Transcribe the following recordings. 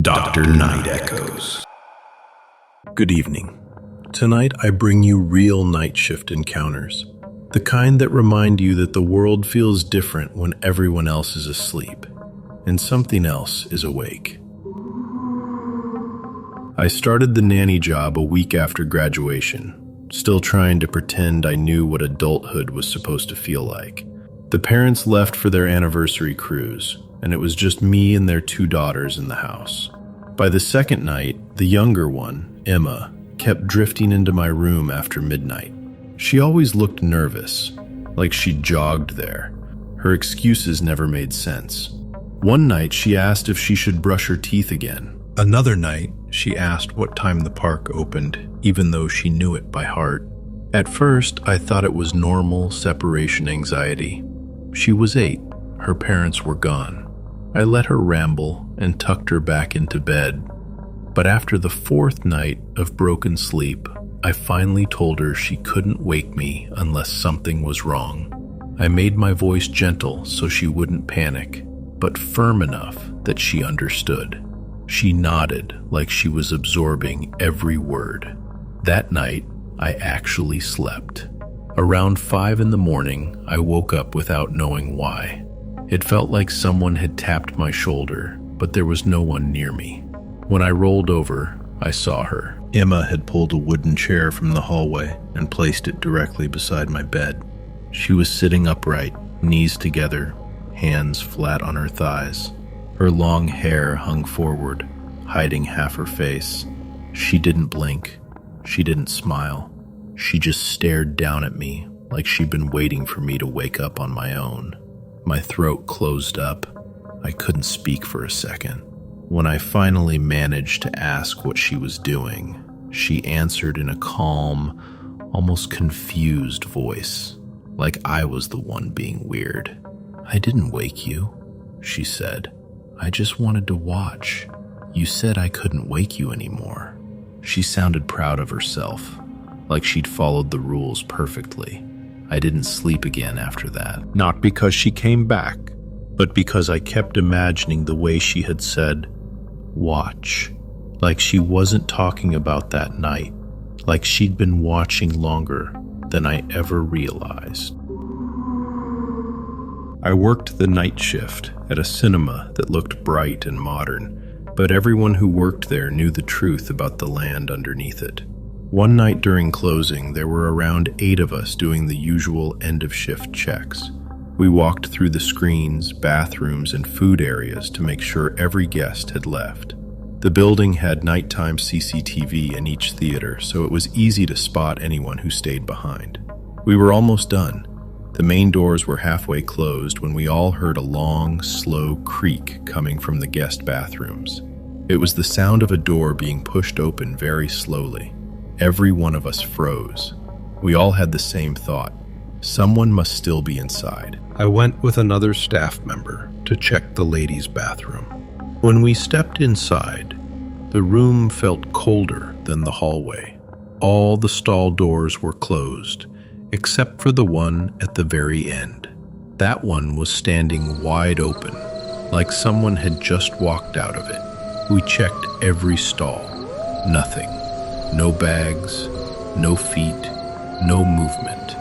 Dr. Night Echoes. Good evening. Tonight I bring you real night shift encounters. The kind that remind you that the world feels different when everyone else is asleep, and something else is awake. I started the nanny job a week after graduation, still trying to pretend I knew what adulthood was supposed to feel like. The parents left for their anniversary cruise, and it was just me and their 2 daughters in the house. By the second night, the younger one, Emma, kept drifting into my room after midnight. She always looked nervous, like she'd jogged there. Her excuses never made sense. One night, she asked if she should brush her teeth again. Another night, she asked what time the park opened, even though she knew it by heart. At first, I thought it was normal separation anxiety. She was 8. Her parents were gone. I let her ramble and tucked her back into bed. But after the 4th night of broken sleep, I finally told her she couldn't wake me unless something was wrong. I made my voice gentle so she wouldn't panic, but firm enough that she understood. She nodded like she was absorbing every word. That night, I actually slept. Around 5 in the morning, I woke up without knowing why. It felt like someone had tapped my shoulder, but there was no one near me. When I rolled over, I saw her. Emma had pulled a wooden chair from the hallway and placed it directly beside my bed. She was sitting upright, knees together, hands flat on her thighs. Her long hair hung forward, hiding half her face. She didn't blink. She didn't smile. She just stared down at me like she'd been waiting for me to wake up on my own. My throat closed up. I couldn't speak for a second. When I finally managed to ask what she was doing, she answered in a calm, almost confused voice, like I was the one being weird. "I didn't wake you," she said. "I just wanted to watch. You said I couldn't wake you anymore." She sounded proud of herself, like she'd followed the rules perfectly. I didn't sleep again after that. Not because she came back, but because I kept imagining the way she had said, "Watch." Like she wasn't talking about that night, like she'd been watching longer than I ever realized. I worked the night shift at a cinema that looked bright and modern, but everyone who worked there knew the truth about the land underneath it. One night during closing, there were around 8 of us doing the usual end-of-shift checks. We walked through the screens, bathrooms, and food areas to make sure every guest had left. The building had nighttime CCTV in each theater, so it was easy to spot anyone who stayed behind. We were almost done. The main doors were halfway closed when we all heard a long, slow creak coming from the guest bathrooms. It was the sound of a door being pushed open very slowly. Every one of us froze. We all had the same thought. Someone must still be inside. I went with another staff member to check the ladies' bathroom. When we stepped inside, the room felt colder than the hallway. All the stall doors were closed, except for the one at the very end. That one was standing wide open, like someone had just walked out of it. We checked every stall. Nothing. No bags, no feet, no movement.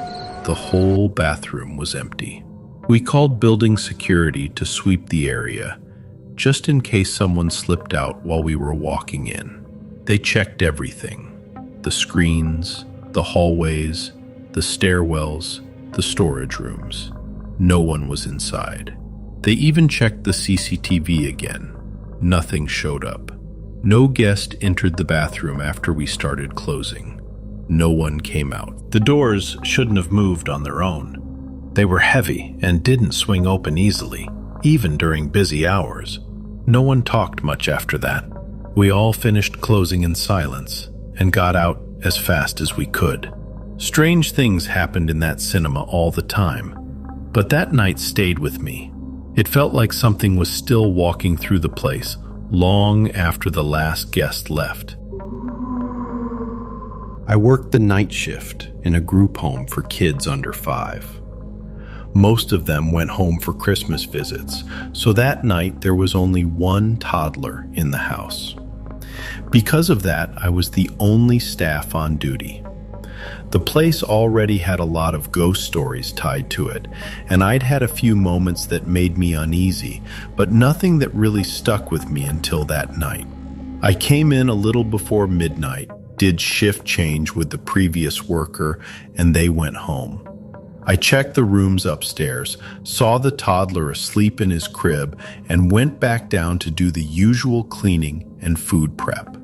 The whole bathroom was empty. We called building security to sweep the area, just in case someone slipped out while we were walking in. They checked everything. The screens, the hallways, the stairwells, the storage rooms. No one was inside. They even checked the CCTV again. Nothing showed up. No guest entered the bathroom after we started closing. No one came out. The doors shouldn't have moved on their own. They were heavy and didn't swing open easily, even during busy hours. No one talked much after that. We all finished closing in silence and got out as fast as we could. Strange things happened in that cinema all the time, but that night stayed with me. It felt like something was still walking through the place long after the last guest left. I worked the night shift in a group home for kids under 5. Most of them went home for Christmas visits, so that night there was only one toddler in the house. Because of that, I was the only staff on duty. The place already had a lot of ghost stories tied to it, and I'd had a few moments that made me uneasy, but nothing that really stuck with me until that night. I came in a little before midnight, did shift change with the previous worker, and they went home. I checked the rooms upstairs, saw the toddler asleep in his crib, and went back down to do the usual cleaning and food prep.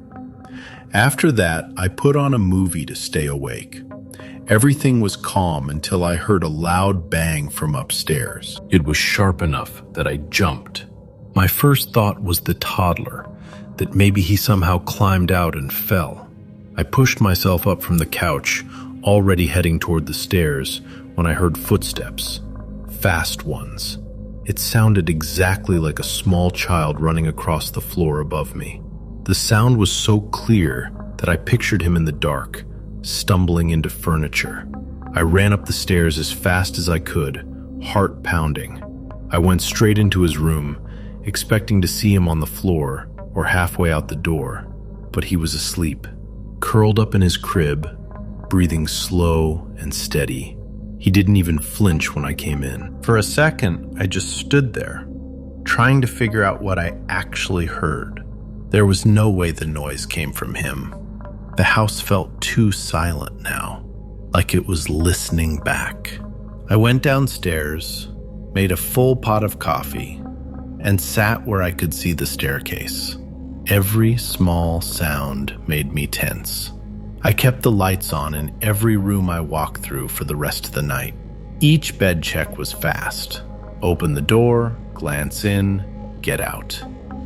After that, I put on a movie to stay awake. Everything was calm until I heard a loud bang from upstairs. It was sharp enough that I jumped. My first thought was the toddler, that maybe he somehow climbed out and fell. I pushed myself up from the couch, already heading toward the stairs, when I heard footsteps, fast ones. It sounded exactly like a small child running across the floor above me. The sound was so clear that I pictured him in the dark, stumbling into furniture. I ran up the stairs as fast as I could, heart pounding. I went straight into his room, expecting to see him on the floor or halfway out the door, but he was asleep, curled up in his crib, breathing slow and steady. He didn't even flinch when I came in. For a second, I just stood there, trying to figure out what I actually heard. There was no way the noise came from him. The house felt too silent now, like it was listening back. I went downstairs, made a full pot of coffee, and sat where I could see the staircase. Every small sound made me tense. I kept the lights on in every room I walked through for the rest of the night. Each bed check was fast. Open the door, glance in, get out.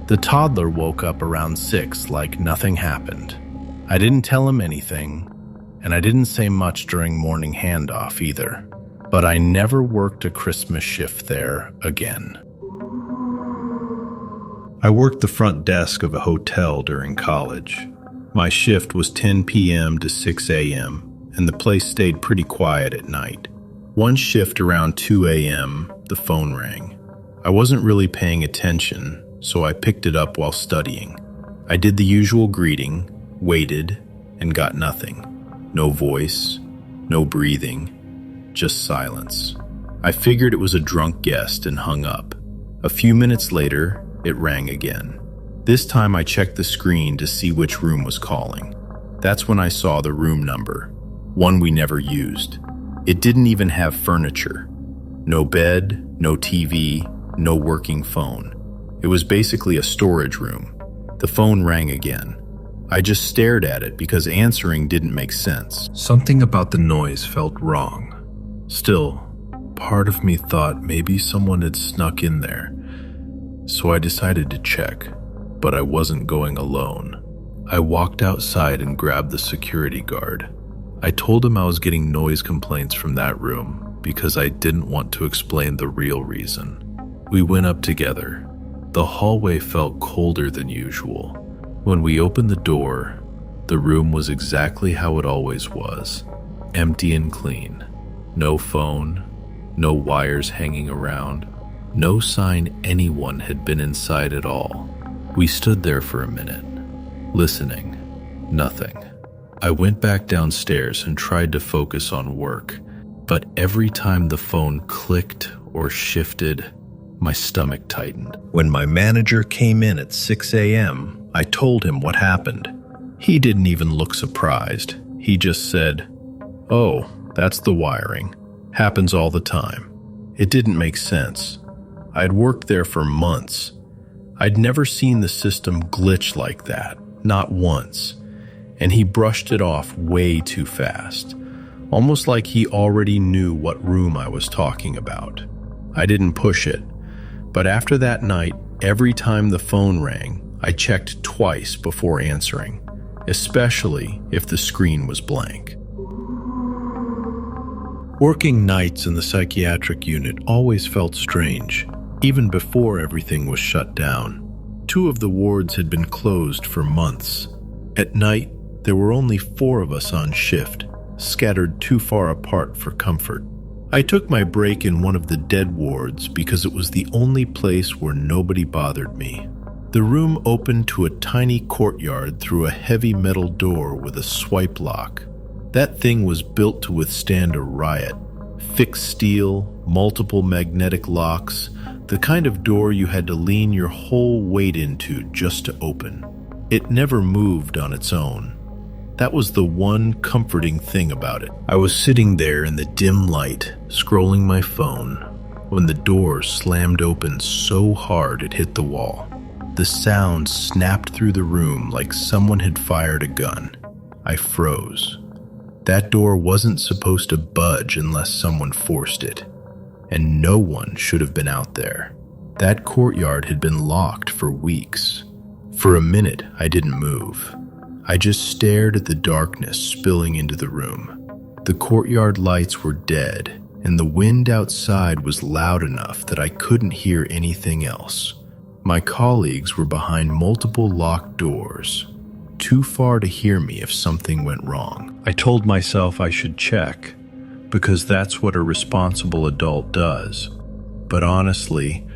The toddler woke up around 6 like nothing happened. I didn't tell him anything, and I didn't say much during morning handoff either. But I never worked a Christmas shift there again. I worked the front desk of a hotel during college. My shift was 10 p.m. to 6 a.m., and the place stayed pretty quiet at night. One shift around 2 a.m., the phone rang. I wasn't really paying attention, so I picked it up while studying. I did the usual greeting, waited, and got nothing. No voice, no breathing, just silence. I figured it was a drunk guest and hung up. A few minutes later, it rang again. This time I checked the screen to see which room was calling. That's when I saw the room number, one we never used. It didn't even have furniture. No bed, no TV, no working phone. It was basically a storage room. The phone rang again. I just stared at it because answering didn't make sense. Something about the noise felt wrong. Still, part of me thought maybe someone had snuck in there. So I decided to check, but I wasn't going alone. I walked outside and grabbed the security guard. I told him I was getting noise complaints from that room because I didn't want to explain the real reason. We went up together. The hallway felt colder than usual. When we opened the door, the room was exactly how it always was, empty and clean. No phone, no wires hanging around, no sign anyone had been inside at all. We stood there for a minute, listening. Nothing. I went back downstairs and tried to focus on work, but every time the phone clicked or shifted, my stomach tightened. When my manager came in at 6 a.m., I told him what happened. He didn't even look surprised. He just said, "Oh, that's the wiring. Happens all the time." It didn't make sense. I'd worked there for months. I'd never seen the system glitch like that, not once. And he brushed it off way too fast, almost like he already knew what room I was talking about. I didn't push it, but after that night, every time the phone rang, I checked twice before answering, especially if the screen was blank. Working nights in the psychiatric unit always felt strange, even before everything was shut down. 2 of the wards had been closed for months. At night, there were only 4 of us on shift, scattered too far apart for comfort. I took my break in one of the dead wards because it was the only place where nobody bothered me. The room opened to a tiny courtyard through a heavy metal door with a swipe lock. That thing was built to withstand a riot. Fixed steel, multiple magnetic locks, the kind of door you had to lean your whole weight into just to open. It never moved on its own. That was the one comforting thing about it. I was sitting there in the dim light, scrolling my phone, when the door slammed open so hard it hit the wall. The sound snapped through the room like someone had fired a gun. I froze. That door wasn't supposed to budge unless someone forced it, and no one should have been out there. That courtyard had been locked for weeks. For a minute, I didn't move. I just stared at the darkness spilling into the room. The courtyard lights were dead, and the wind outside was loud enough that I couldn't hear anything else. My colleagues were behind multiple locked doors, too far to hear me if something went wrong. I told myself I should check, because that's what a responsible adult does. But honestly,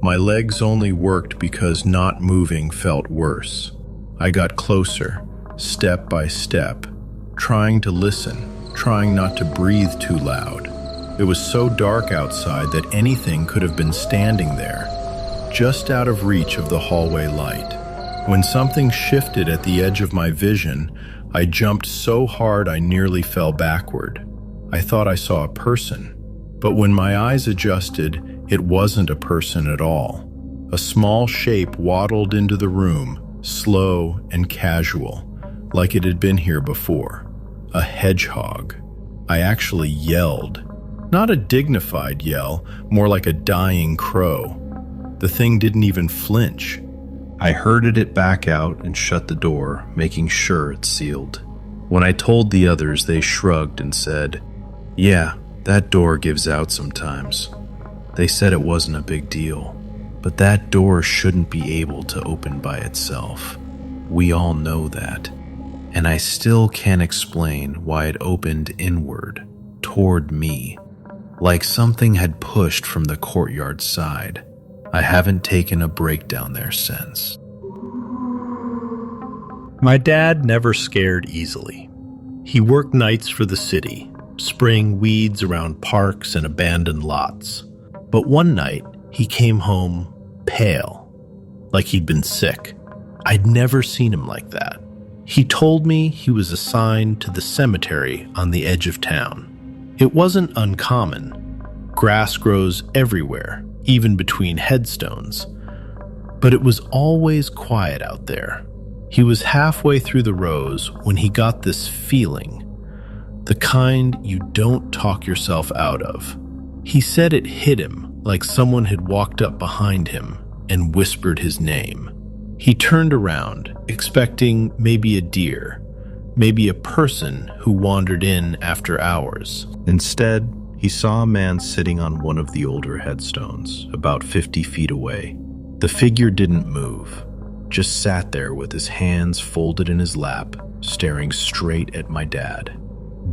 my legs only worked because not moving felt worse. I got closer, step by step, trying to listen, trying not to breathe too loud. It was so dark outside that anything could have been standing there, just out of reach of the hallway light. When something shifted at the edge of my vision, I jumped so hard I nearly fell backward. I thought I saw a person, but when my eyes adjusted, it wasn't a person at all. A small shape waddled into the room, slow and casual, like it had been here before. A hedgehog. I actually yelled. Not a dignified yell, more like a dying crow. The thing didn't even flinch. I herded it back out and shut the door, making sure it's sealed. When I told the others, they shrugged and said, "Yeah, that door gives out sometimes." They said it wasn't a big deal, but that door shouldn't be able to open by itself. We all know that. And I still can't explain why it opened inward, toward me, like something had pushed from the courtyard side. I haven't taken a break down there since. My dad never scared easily. He worked nights for the city, spraying weeds around parks and abandoned lots. But one night, he came home pale, like he'd been sick. I'd never seen him like that. He told me he was assigned to the cemetery on the edge of town. It wasn't uncommon. Grass grows everywhere, even between headstones. But it was always quiet out there. He was halfway through the rows when he got this feeling, the kind you don't talk yourself out of. He said it hit him like someone had walked up behind him and whispered his name. He turned around, expecting maybe a deer, maybe a person who wandered in after hours. Instead, he saw a man sitting on one of the older headstones, about 50 feet away. The figure didn't move, just sat there with his hands folded in his lap, staring straight at my dad.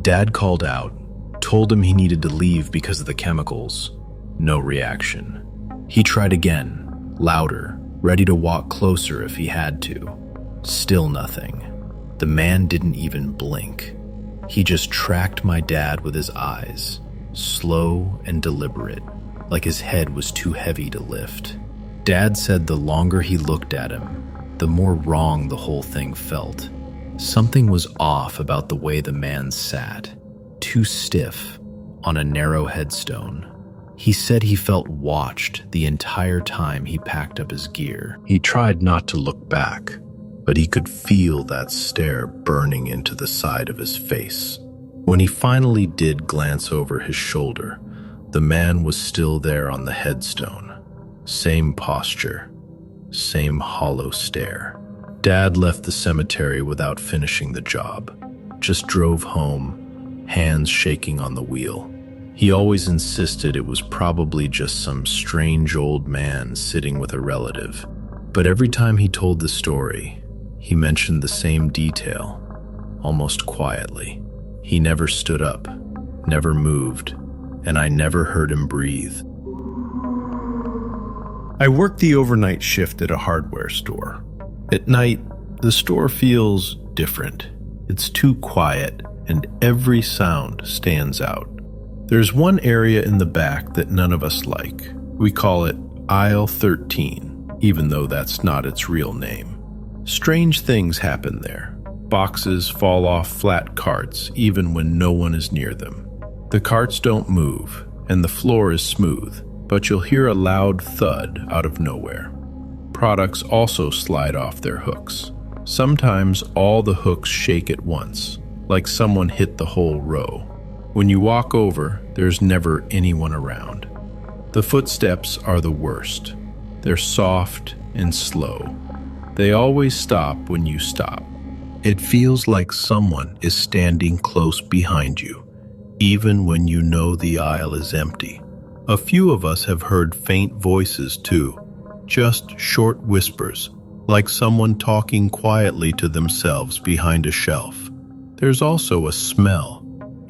Dad called out, told him he needed to leave because of the chemicals. No reaction. He tried again, louder, ready to walk closer if he had to. Still nothing. The man didn't even blink. He just tracked my dad with his eyes, slow and deliberate, like his head was too heavy to lift. Dad said the longer he looked at him, the more wrong the whole thing felt. Something was off about the way the man sat, too stiff, on a narrow headstone. He said he felt watched the entire time he packed up his gear. He tried not to look back, but he could feel that stare burning into the side of his face. When he finally did glance over his shoulder, the man was still there on the headstone. Same posture, same hollow stare. Dad left the cemetery without finishing the job, just drove home, hands shaking on the wheel. He always insisted it was probably just some strange old man sitting with a relative. But every time he told the story, he mentioned the same detail, almost quietly. He never stood up, never moved, and I never heard him breathe. I worked the overnight shift at a hardware store. At night, the store feels different. It's too quiet, and every sound stands out. There's one area in the back that none of us like. We call it Aisle 13, even though that's not its real name. Strange things happen there. Boxes fall off flat carts even when no one is near them. The carts don't move, and the floor is smooth, but you'll hear a loud thud out of nowhere. Products also slide off their hooks. Sometimes all the hooks shake at once, like someone hit the whole row. When you walk over, there's never anyone around. The footsteps are the worst. They're soft and slow. They always stop when you stop. It feels like someone is standing close behind you, even when you know the aisle is empty. A few of us have heard faint voices too, just short whispers, like someone talking quietly to themselves behind a shelf. There's also a smell.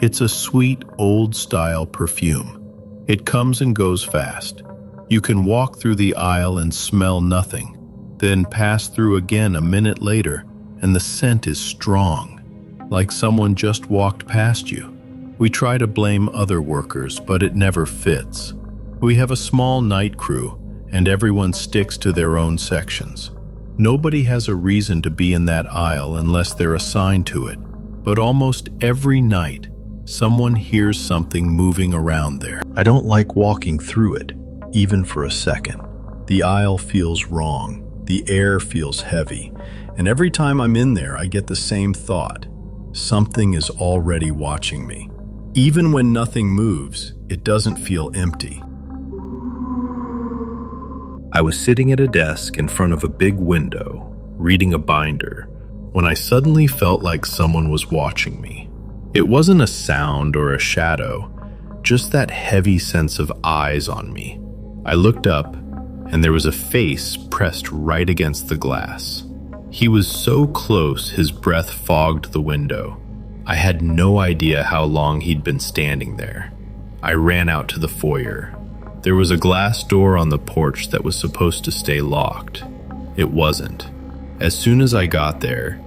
It's a sweet, old-style perfume. It comes and goes fast. You can walk through the aisle and smell nothing, then pass through again a minute later, and the scent is strong, like someone just walked past you. We try to blame other workers, but it never fits. We have a small night crew, and everyone sticks to their own sections. Nobody has a reason to be in that aisle unless they're assigned to it, but almost every night, someone hears something moving around there. I don't like walking through it, even for a second. The aisle feels wrong, the air feels heavy, and every time I'm in there, I get the same thought. Something is already watching me. Even when nothing moves, it doesn't feel empty. I was sitting at a desk in front of a big window, reading a binder, when I suddenly felt like someone was watching me. It wasn't a sound or a shadow, just that heavy sense of eyes on me. I looked up, and there was a face pressed right against the glass. He was so close, his breath fogged the window. I had no idea how long he'd been standing there. I ran out to the foyer. There was a glass door on the porch that was supposed to stay locked. It wasn't. As soon as I got there,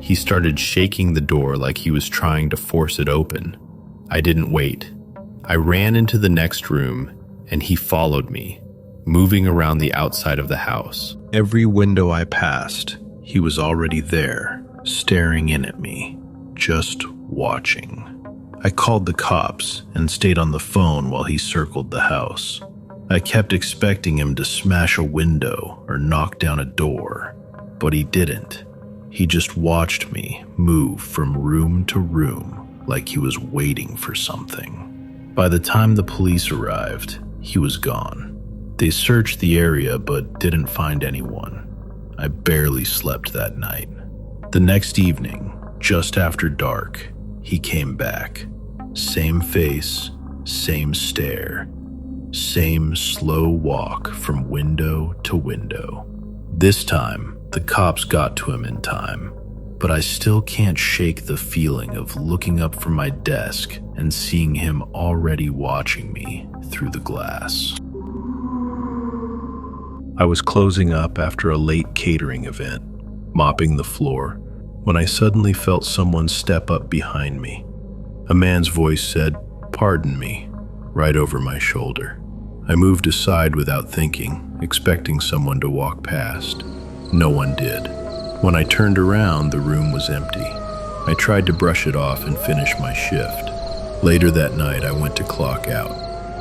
he started shaking the door like he was trying to force it open. I didn't wait. I ran into the next room, and he followed me, moving around the outside of the house. Every window I passed, he was already there, staring in at me, just watching. I called the cops and stayed on the phone while he circled the house. I kept expecting him to smash a window or knock down a door, but he didn't. He just watched me move from room to room like he was waiting for something. By the time the police arrived, he was gone. They searched the area but didn't find anyone. I barely slept that night. The next evening, just after dark, he came back. Same face, same stare, same slow walk from window to window. This time, the cops got to him in time, but I still can't shake the feeling of looking up from my desk and seeing him already watching me through the glass. I was closing up after a late catering event, mopping the floor, when I suddenly felt someone step up behind me. A man's voice said, "Pardon me," right over my shoulder. I moved aside without thinking, expecting someone to walk past. No one did. When I turned around, the room was empty. I tried to brush it off and finish my shift. Later that night, I went to clock out.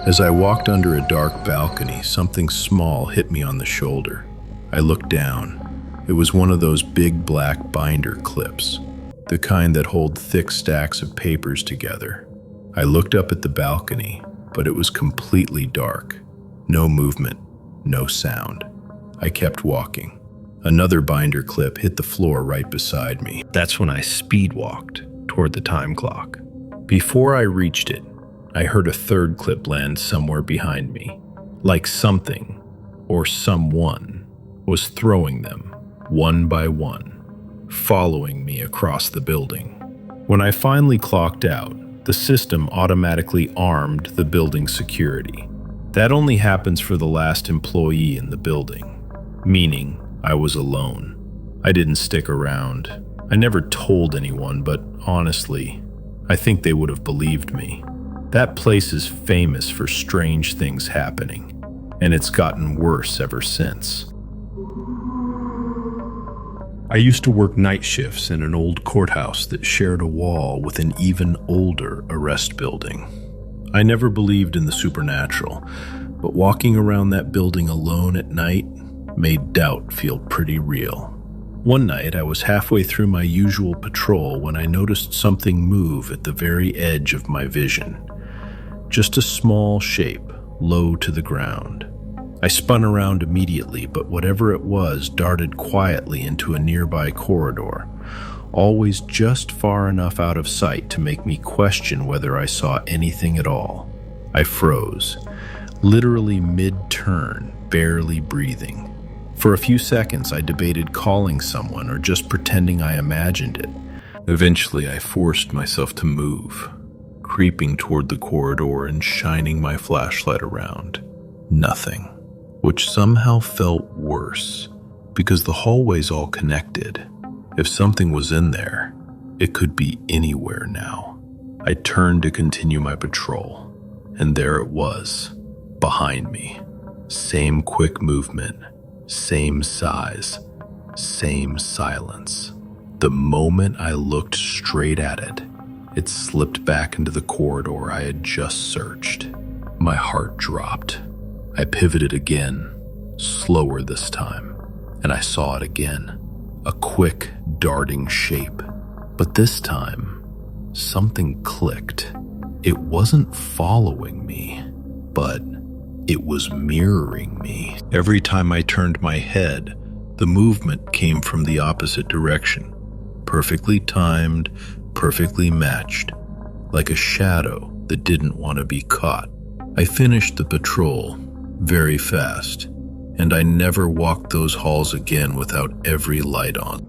As I walked under a dark balcony, something small hit me on the shoulder. I looked down. It was one of those big black binder clips, the kind that hold thick stacks of papers together. I looked up at the balcony, but it was completely dark. No movement, no sound. I kept walking. Another binder clip hit the floor right beside me. That's when I speed walked toward the time clock. Before I reached it, I heard a third clip land somewhere behind me, like something or someone was throwing them one by one, following me across the building. When I finally clocked out, The system automatically armed the building security. That only happens for the last employee in the building, meaning I was alone. I didn't stick around. I never told anyone, but honestly, I think they would have believed me. That place is famous for strange things happening, and it's gotten worse ever since. I used to work night shifts in an old courthouse that shared a wall with an even older arrest building. I never believed in the supernatural, but walking around that building alone at night made doubt feel pretty real. One night, I was halfway through my usual patrol when I noticed something move at the very edge of my vision. Just a small shape, low to the ground. I spun around immediately, but whatever it was darted quietly into a nearby corridor, always just far enough out of sight to make me question whether I saw anything at all. I froze, literally mid-turn, barely breathing. For a few seconds, I debated calling someone or just pretending I imagined it. Eventually, I forced myself to move, creeping toward the corridor and shining my flashlight around. Nothing, which somehow felt worse, because the hallway's all connected. If something was in there, it could be anywhere now. I turned to continue my patrol, and there it was, behind me. Same quick movement. Same size, same silence. The moment I looked straight at it, it slipped back into the corridor I had just searched. My heart dropped. I pivoted again, slower this time, and I saw it again. A quick, darting shape. But this time, something clicked. It wasn't following me, but it was mirroring me. Every time I turned my head, the movement came from the opposite direction. Perfectly timed, perfectly matched, like a shadow that didn't want to be caught. I finished the patrol very fast, and I never walked those halls again without every light on.